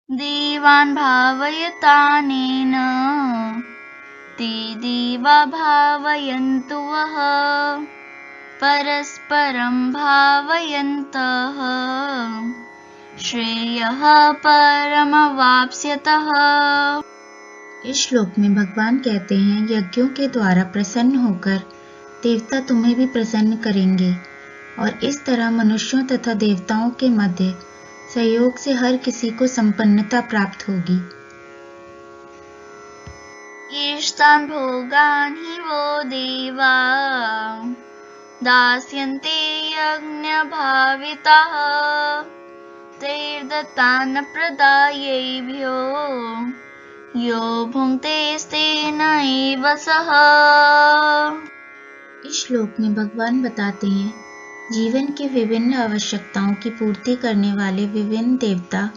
देवान् भावयतानेन ते देवा भावयन्तु वः परस्परं भावयन्तः श्रेयः परमवाप्स्यतः। इस श्लोक में भगवान कहते हैं, यज्ञों के द्वारा प्रसन्न होकर देवता तुम्हें भी प्रसन्न करेंगे और इस तरह मनुष्यों तथा देवताओं के मध्य सहयोग से हर किसी को संपन्नता प्राप्त होगी। येषान् भोगान् हि वो देवा दास्यन्ते यज्ञभाविताः तैर्दत्तान् प्रदायैभ्यो यो भुङ्क्तेस्तेन एव सः। इस श्लोक में भगवान बताते हैं, जीवन की विभिन्न आवश्यकताओं की पूर्ति करने वाले विभिन्न देवता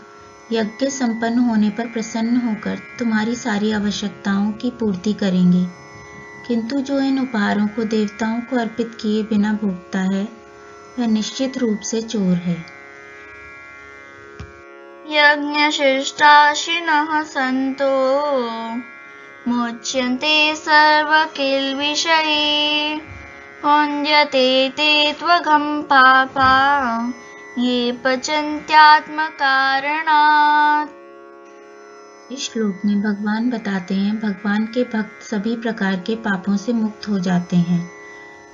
यज्ञ संपन्न होने पर प्रसन्न होकर तुम्हारी सारी आवश्यकताओं की पूर्ति करेंगे, किंतु जो इन उपहारों को देवताओं को अर्पित किए बिना भोगता है वह निश्चित रूप से चोर है। यज्ञशिष्टाशिनः सन्तो मुच्यन्ते सर्वकिल्बिषैः भुञ्जते ते त्वघं पापा ये पचन्त्यात्मकारणात्। इस श्लोक में भगवान बताते हैं, भगवान के भक्त सभी प्रकार के पापों से मुक्त हो जाते हैं,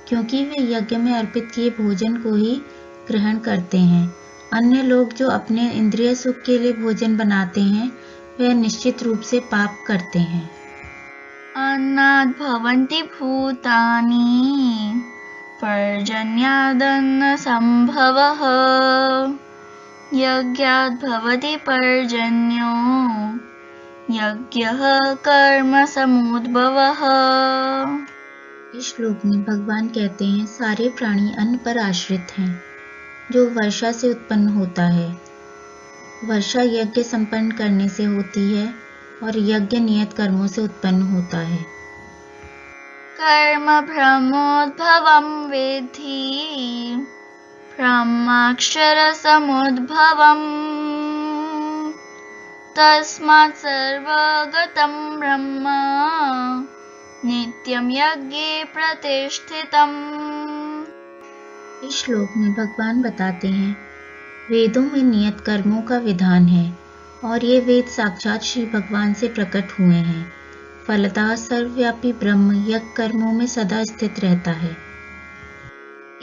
क्योंकि वे यज्ञ में अर्पित किए भोजन को ही ग्रहण करते हैं। अन्य लोग जो अपने इंद्रिय सुख के लिए भोजन बनाते हैं वे निश्चित रूप से पाप करते हैं। अन्नाद् भवन्ति भूतानि पर्जन्यादन्न संभवः यज्ञाद् भवति पर्जन्यो यज्ञः कर्म समुद्भवः। इस श्लोक में भगवान कहते हैं, सारे प्राणी अन्न पर आश्रित हैं जो वर्षा से उत्पन्न होता है। वर्षा यज्ञ संपन्न करने से होती है और यज्ञ नियत कर्मों से उत्पन्न होता है। कर्म ब्रह्मोद्भवं वेत्ति ब्रह्माक्षर समुद्भवम् तस्मात् सर्वगतं ब्रह्म नित्यं यज्ञे प्रतिष्ठितम्। इस श्लोक में भगवान बताते हैं, वेदों में नियत कर्मों का विधान है और ये वेद साक्षात श्री भगवान से प्रकट हुए हैं। फलतः सर्वव्यापी ब्रह्म यज्ञ कर्मों में सदा स्थित रहता है।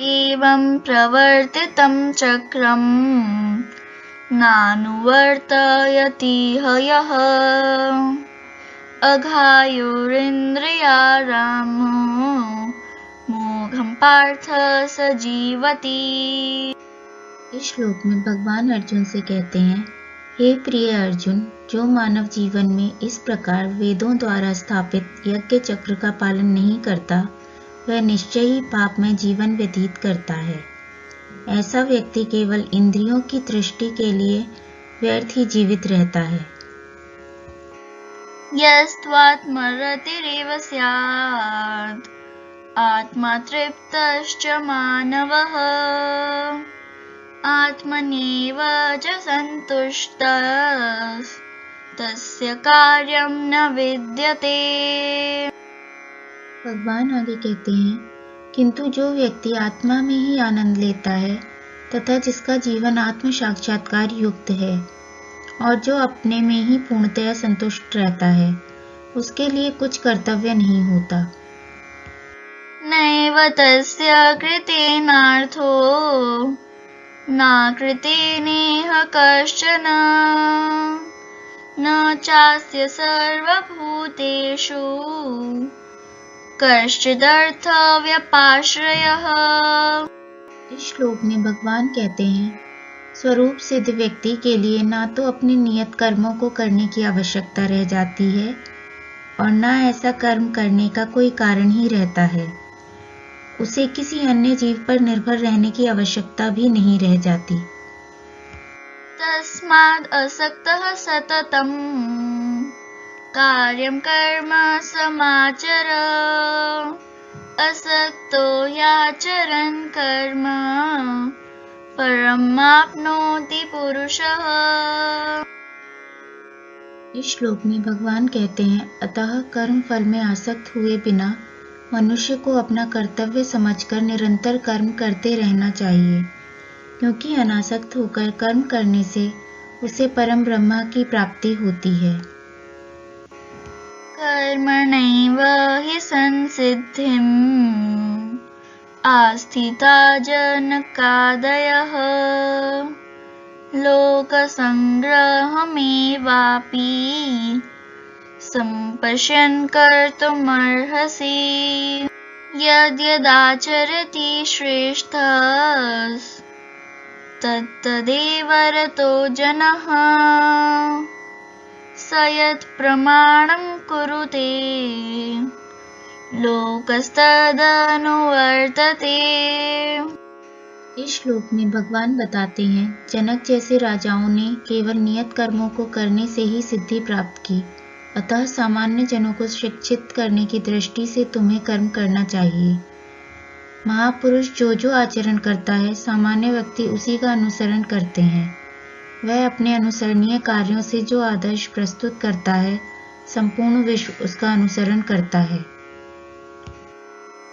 एवं प्रवर्तितं चक्रं नानुवर्तयति यः अघायुरिन्द्रियारामो मोघं पार्थ स जीवति। इस श्लोक में भगवान अर्जुन से कहते हैं, हे प्रिय अर्जुन, जो मानव जीवन में इस प्रकार वेदों द्वारा स्थापित यज्ञ चक्र का पालन नहीं करता वह निश्चय ही पाप में जीवन व्यतीत करता है। ऐसा व्यक्ति केवल इंद्रियों की तृष्टि के लिए व्यर्थ ही जीवित रहता है। यस्त्वात्मरतिरेव स्यात् आत्मा तृप्तश्च मानवः आत्मन्येव च सन्तुष्टस्तस्य कार्यं न विद्यते। भगवान आगे कहते हैं, किंतु जो व्यक्ति आत्मा में ही आनंद लेता है तथा जिसका जीवन आत्म साक्षात्कार युक्त है और जो अपने में ही पूर्णतया संतुष्ट रहता है, उसके लिए कुछ कर्तव्य नहीं होता। नैव तस्य कृतेनार्थो न कृतेनेह कश्चन न चास्य सर्वभूतेषु कश्चिदर्थव्यपाश्रयः। इस श्लोक में भगवान कहते हैं, स्वरूप सिद्ध व्यक्ति के लिए ना तो अपने नियत कर्मों को करने की आवश्यकता रह जाती है और ना ऐसा कर्म करने का कोई कारण ही रहता है। उसे किसी अन्य जीव पर निर्भर रहने की आवश्यकता भी नहीं रह जाती। तस्माद् असक्तः सततं कार्यं कर्म समाचर असक्तो याचरन् कर्म परमाप्नोति पुरुषः। इस श्लोक में भगवान कहते हैं, अतः कर्म फल में आसक्त हुए बिना मनुष्य को अपना कर्तव्य समझकर निरंतर कर्म करते रहना चाहिए, क्योंकि अनासक्त होकर कर्म करने से उसे परम ब्रह्म की प्राप्ति होती है। कर्मणैव हि संसिद्धिम् आस्थिता जनकादयः लोकसङ्ग्रहमेवापि सम्पश्यन् कर्तुमर्हसि यद्यदाचरति श्रेष्ठस्तत्तदेव रतो जनः स यत् प्रमाणं कुरुते लोकस्तदनुवर्तते। इस श्लोक में भगवान बताते हैं, जनक जैसे राजाओं ने केवल नियत कर्मों को करने से ही सिद्धि प्राप्त की, अतः सामान्य जनों को शिक्षित करने की दृष्टि से तुम्हें कर्म करना चाहिए। महापुरुष जो आचरण करता है, सामान्य व्यक्ति उसी का अनुसरण करते हैं। वह अपने अनुसरणीय कार्यों से जो आदर्श प्रस्तुत करता है, संपूर्ण विश्व उसका अनुसरण करता है।